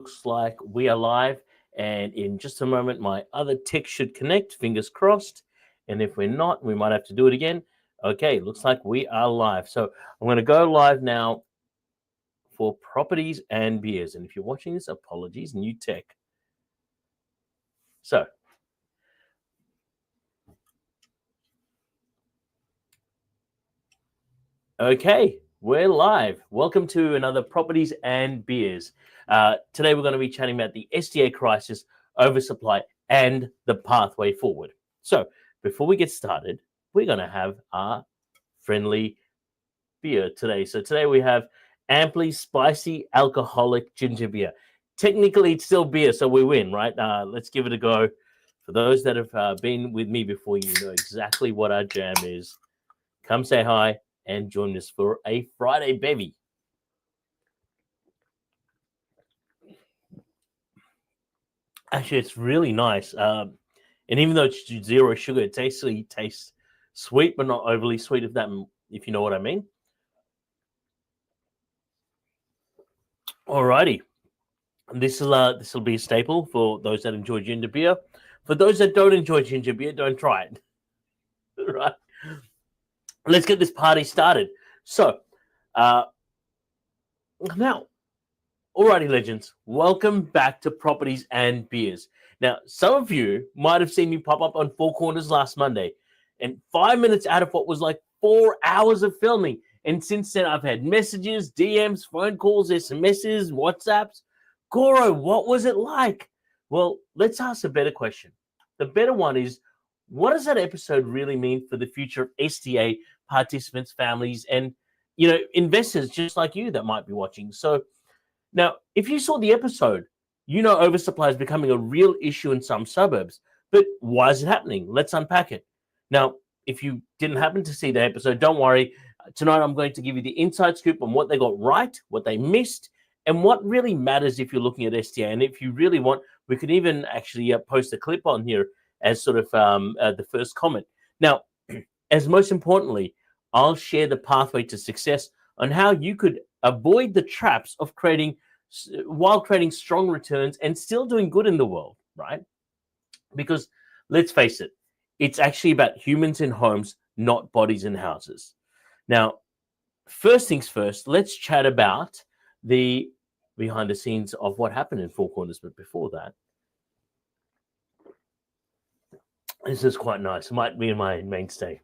looks like we are live. And in just a moment, my other tick should connect, fingers crossed. And if we're not, we might have to do it again. Okay, looks like we are live. So I'm going to go live now for properties and beers. And if you're watching this, apologies, new tech. So, okay, we're live. Welcome to another Properties and Beers. Today we're going to be chatting about the SDA crisis, oversupply, and the pathway forward. So before we get started, we're going to have our friendly beer today. So today we have amply spicy alcoholic ginger beer. Technically, it's still beer, so we win, right? Let's give it a go. For those that have been with me before, you know exactly what our jam is. Come say hi and join us for a Friday bevy. Actually, it's really nice. And even though it's zero sugar, it tastes sweet, but not overly sweet, if you know what I mean. Alrighty. This will be a staple for those that enjoy ginger beer. For those that don't enjoy ginger beer, don't try it. Right. Let's get this party started. So, now, alrighty, legends, welcome back to Properties and Beers. Now, some of you might have seen me pop up on Four Corners last Monday, and 5 minutes out of what was like 4 hours of filming. And since then, I've had messages, DMs, phone calls, SMSs, WhatsApps. Goro, what was it like? Well, let's ask a better question. The better one is, what does that episode really mean for the future of SDA participants, families, and investors just like you that might be watching? So now, if you saw the episode, you know oversupply is becoming a real issue in some suburbs. But why is it happening? Let's unpack it. Now, if you didn't happen to see the episode, don't worry. Tonight, I'm going to give you the inside scoop on what they got right, what they missed, and what really matters if you're looking at SDA. And if you really want, we could even actually post a clip on here as sort of the first comment. Now, as most importantly, I'll share the pathway to success on how you could avoid the traps of creating strong returns and still doing good in the world, right? Because let's face it, it's actually about humans in homes, not bodies in houses. Now, first things first, let's chat about the behind the scenes of what happened in Four Corners. But before that, this is quite nice. It might be my mainstay.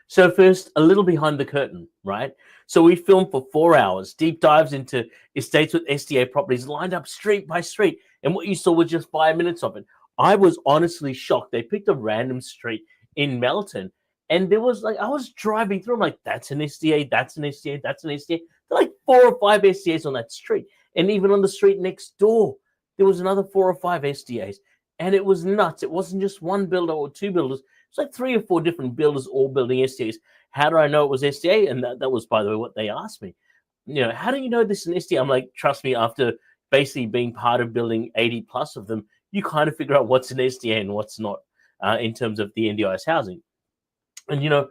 So first, a little behind the curtain, right? So we filmed for 4 hours, deep dives into estates with SDA properties lined up street by street. And what you saw was just 5 minutes of it. I was honestly shocked. They picked a random street in Melton. And there was I was driving through, I'm like, that's an SDA, that's an SDA, that's an SDA. There are like 4 or 5 SDAs on that street. And even on the street next door, there was another 4 or 5 SDAs. And it was nuts. It wasn't just one builder or 2 builders. It's like 3 or 4 different builders all building SDAs. How do I know it was SDA? And that was, by the way, what they asked me. How do you know this is an SDA? I'm like, trust me, after basically being part of building 80 plus of them, you kind of figure out what's an SDA and what's not in terms of the NDIS housing. And,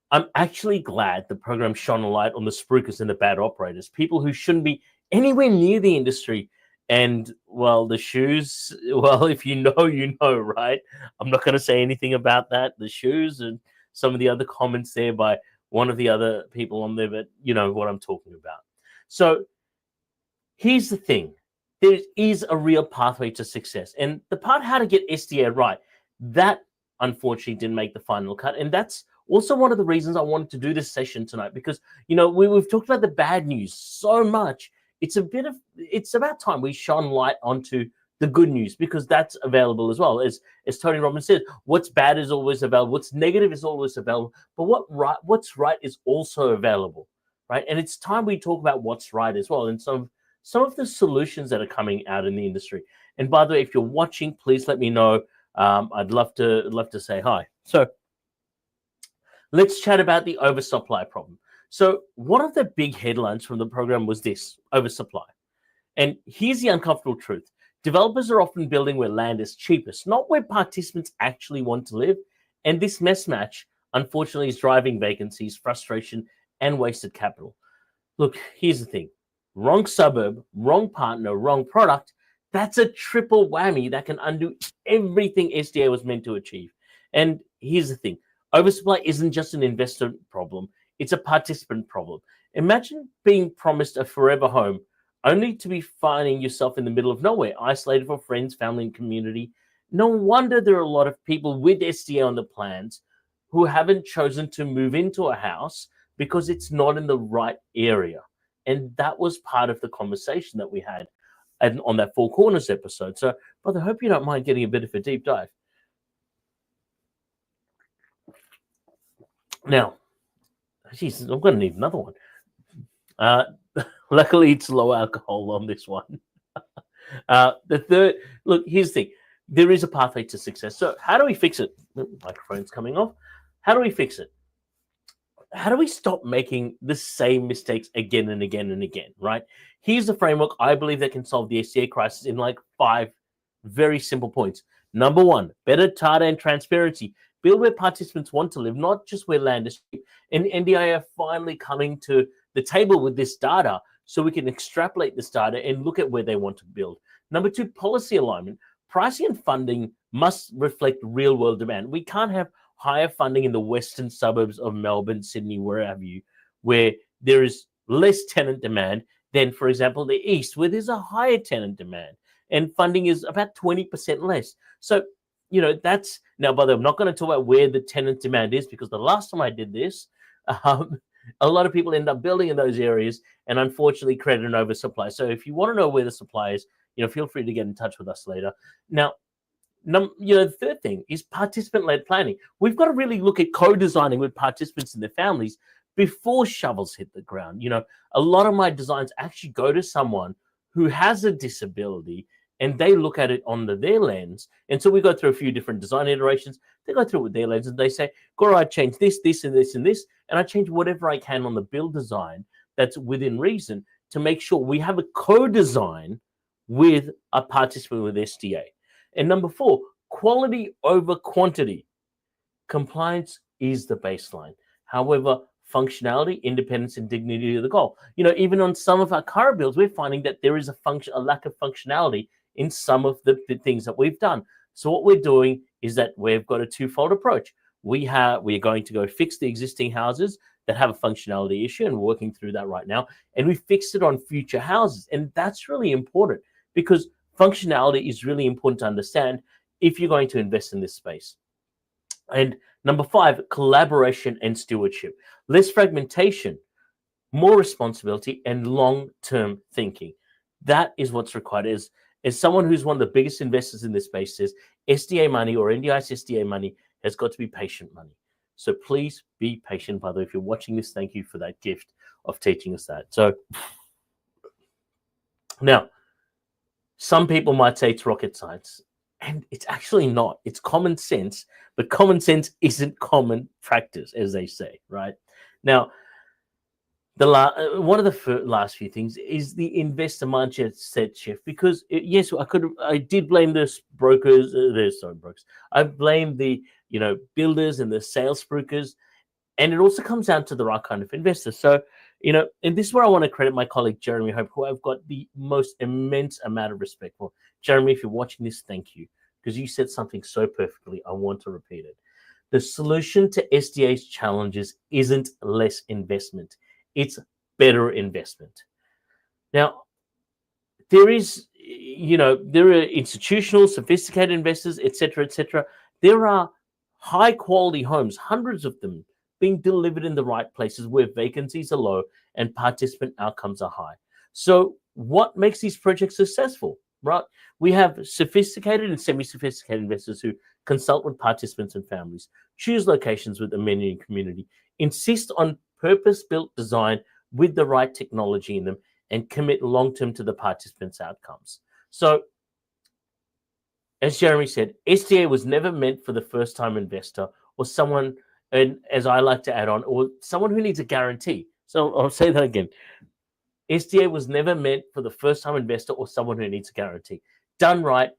I'm actually glad the program shone a light on the spruikers and the bad operators, people who shouldn't be anywhere near the industry. And, well, the shoes, well, if you know, right? I'm not going to say anything about that. The shoes and some of the other comments there by one of the other people on there, but you know what I'm talking about. So here's the thing. There is a real pathway to success. And the part how to get SDA right, that unfortunately didn't make the final cut. And that's also one of the reasons I wanted to do this session tonight, because, we've talked about the bad news so much. It's about time we shone light onto the good news, because that's available as well. As Tony Robbins said, what's bad is always available. What's negative is always available. But what's right is also available, right? And it's time we talk about what's right as well, and some of the solutions that are coming out in the industry. And by the way, if you're watching, please let me know. I'd love to say hi. So let's chat about the oversupply problem. So one of the big headlines from the program was this: oversupply. And here's the uncomfortable truth. Developers are often building where land is cheapest, not where participants actually want to live. And this mismatch, unfortunately, is driving vacancies, frustration, and wasted capital. Look, here's the thing. wrong suburb, wrong partner, wrong product, that's a triple whammy that can undo everything SDA was meant to achieve. And here's the thing, oversupply isn't just an investor problem, it's a participant problem. Imagine being promised a forever home only to be finding yourself in the middle of nowhere, isolated from friends, family, and community. No wonder there are a lot of people with SDA on the plans who haven't chosen to move into a house because it's not in the right area. And that was part of the conversation that we had on that Four Corners episode. So, brother, I hope you don't mind getting a bit of a deep dive. Now, geez, I'm going to need another one. Luckily, it's low alcohol on this one. The third, look, here's the thing. There is a pathway to success. So how do we fix it? The microphone's coming off. How do we fix it? How do we stop making the same mistakes again and again and again, right? Here's the framework I believe that can solve the SDA crisis in like 5 very simple points. Number 1, better data and transparency. Build where participants want to live, not just where land is cheap. And NDI are finally coming to the table with this data so we can extrapolate this data and look at where they want to build. Number 2, policy alignment. Pricing and funding must reflect real world demand. We can't have higher funding in the western suburbs of Melbourne, Sydney, wherever you, where there is less tenant demand than, for example, the east, where there's a higher tenant demand and funding is about 20% less. So, you know, that's now, by the way, I'm not going to talk about where the tenant demand is because the last time I did this, a lot of people end up building in those areas and unfortunately create an oversupply. So if you want to know where the supply is, you know, feel free to get in touch with us later. Now, you know, the third thing is participant-led planning. We've got to really look at co-designing with participants and their families before shovels hit the ground. You know, a lot of my designs actually go to someone who has a disability and they look at it under their lens. And so we go through a few different design iterations. They go through it with their lens and they say, Gora, I change this, this, and this, and this. And I change whatever I can on the build design that's within reason to make sure we have a co-design with a participant with SDA. And number 4, quality over quantity. Compliance is the baseline. However, functionality, independence, and dignity are the goal. You know, even on some of our current builds, we're finding that there is a lack of functionality in some of the things that we've done. So what we're doing is that we've got a twofold approach. We're going to go fix the existing houses that have a functionality issue, and we're working through that right now. And we fixed it on future houses. And that's really important because functionality is really important to understand if you're going to invest in this space. And number 5, collaboration and stewardship. Less fragmentation, more responsibility, and long-term thinking. That is what's required. As someone who's one of the biggest investors in this space says, SDA money or NDI's SDA money has got to be patient money. So please be patient. By the way, if you're watching this, thank you for that gift of teaching us that. So now, some people might say it's rocket science, and it's actually not. It's common sense, but common sense isn't common practice, as they say, right? Now, one of the last few things is the investor mindset shift, because yes, I did blame the brokers. Brokers. I blame the builders and the sales brokers, and it also comes down to the right kind of investor. So, and this is where I want to credit my colleague Jeremy Hope, who I've got the most immense amount of respect for. Jeremy, if you're watching this, thank you, because you said something so perfectly. I want to repeat it. The solution to SDA's challenges isn't less investment. It's better investment. Now, there are institutional, sophisticated investors, etc., etc. There are high quality homes, hundreds of them, being delivered in the right places where vacancies are low and participant outcomes are high. So what makes these projects successful, right? We have sophisticated and semi-sophisticated investors who consult with participants and families, choose locations with amenity and community, insist on purpose-built design with the right technology in them, and commit long-term to the participants' outcomes. So, as Jeremy said, SDA was never meant for the first-time investor or someone, and as I like to add on, or someone who needs a guarantee. So I'll say that again. SDA was never meant for the first-time investor or someone who needs a guarantee. Done right,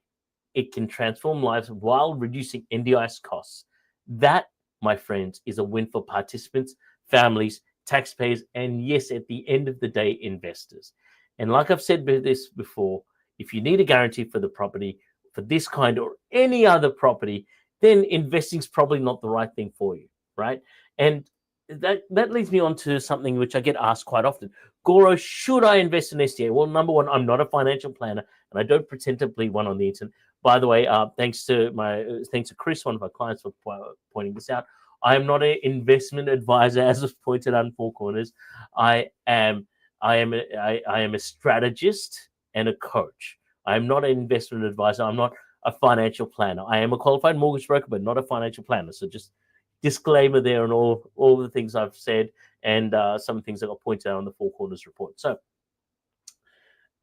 it can transform lives while reducing NDIS costs. That, my friends, is a win for participants, families, taxpayers, and yes, at the end of the day, investors. And like I've said this before, if you need a guarantee for the property, for this kind or any other property, then investing is probably not the right thing for you, right? And that leads me on to something which I get asked quite often. Goro, should I invest in SDA? Well, number one, I'm not a financial planner, and I don't pretend to be one on the internet. By the way, thanks to Chris, one of our clients, for pointing this out. I am not an investment advisor, as was pointed out in Four Corners. I am a strategist and a coach. I am not an investment advisor. I'm not a financial planner. I am a qualified mortgage broker, but not a financial planner. So just disclaimer there on all the things I've said and some things that got pointed out on the Four Corners report. So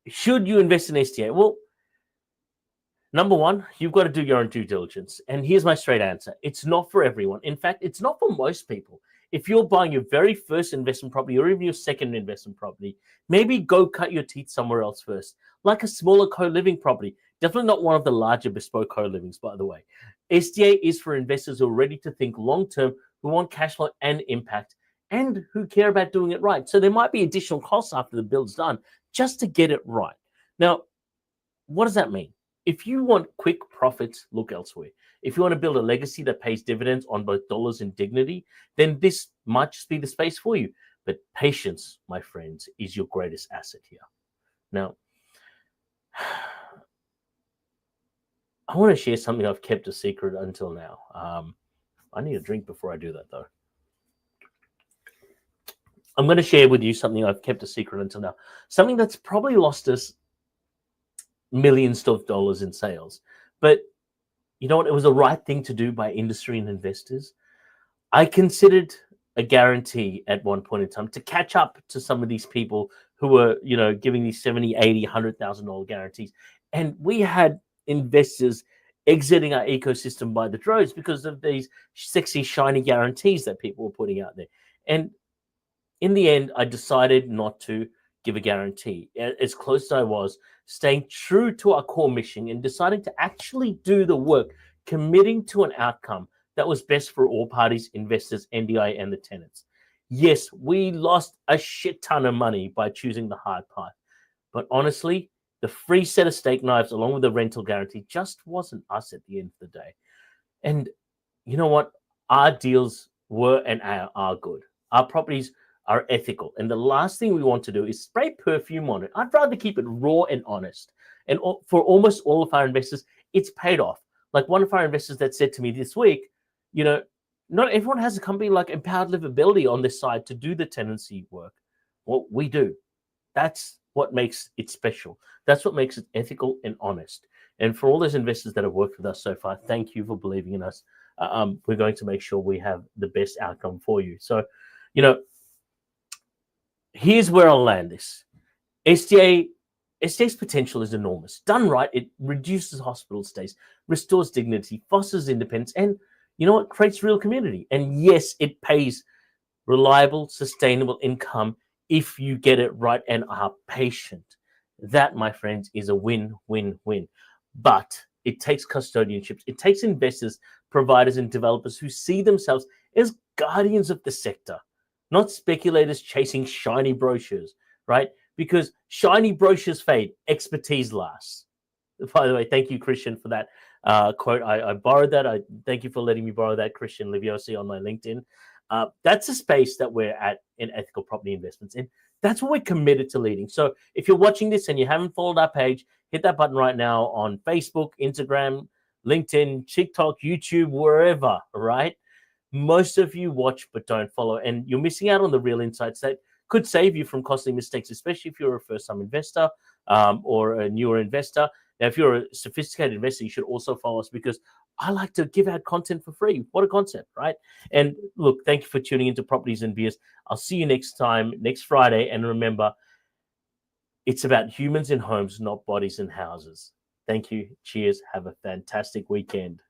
should you invest in SDA? Well, number one, you've got to do your own due diligence. And here's my straight answer. It's not for everyone. In fact, it's not for most people. If you're buying your very first investment property or even your second investment property, maybe go cut your teeth somewhere else first, like a smaller co-living property. Definitely not one of the larger bespoke co-livings, by the way. SDA is for investors who are ready to think long-term, who want cash flow and impact, and who care about doing it right. So there might be additional costs after the build's done just to get it right. Now, what does that mean? If you want quick profits, look elsewhere. If you want to build a legacy that pays dividends on both dollars and dignity, then this might just be the space for you. But patience, my friends, is your greatest asset here. Now, I want to share something I've kept a secret until now. I need a drink before I do that, though. I'm going to share with you something I've kept a secret until now. Something that's probably lost us millions of dollars in sales. But you know what? It was the right thing to do by industry and investors. I considered a guarantee at one point in time to catch up to some of these people who were, giving these $70, $80, $100,000 guarantees. And we had investors exiting our ecosystem by the droves because of these sexy, shiny guarantees that people were putting out there. And in the end, I decided not to give a guarantee. As close as I was, staying true to our core mission and deciding to actually do the work, committing to an outcome that was best for all parties, investors, NDI, and the tenants. Yes, we lost a shit ton of money by choosing the hard path. But honestly, the free set of steak knives along with the rental guarantee just wasn't us at the end of the day. And you know what? Our deals were and are good. Our properties are ethical. And the last thing we want to do is spray perfume on it. I'd rather keep it raw and honest. And for almost all of our investors, it's paid off. Like one of our investors that said to me this week, not everyone has a company like Empowered Livability on this side to do the tenancy work. Well, we do. That's what makes it special. That's what makes it ethical and honest. And for all those investors that have worked with us so far, thank you for believing in us. We're going to make sure we have the best outcome for you. So, here's where I'll land this. SDA's potential is enormous. Done right, it reduces hospital stays, restores dignity, fosters independence, and creates real community. And yes, it pays reliable, sustainable income if you get it right and are patient. That, my friends, is a win-win-win. But it takes custodianships. It takes investors, providers, and developers who see themselves as guardians of the sector, not speculators chasing shiny brochures, right? Because shiny brochures fade, expertise lasts. By the way, thank you, Christian, for that quote. I borrowed that. I thank you for letting me borrow that, Christian Liviosi, on my LinkedIn. That's a space that we're at in ethical property investments, and that's what we're committed to leading. So if you're watching this and you haven't followed our page, hit that button right now on Facebook, Instagram, LinkedIn, TikTok, YouTube, wherever, right? Most of you watch but don't follow, and you're missing out on the real insights that could save you from costly mistakes, especially if you're a first-time investor or a newer investor. Now, if you're a sophisticated investor, you should also follow us because I like to give out content for free. What a concept, right? And look, thank you for tuning into Properties and Beers. I'll see you next time, next Friday. And remember, it's about humans in homes, not bodies in houses. Thank you. Cheers. Have a fantastic weekend.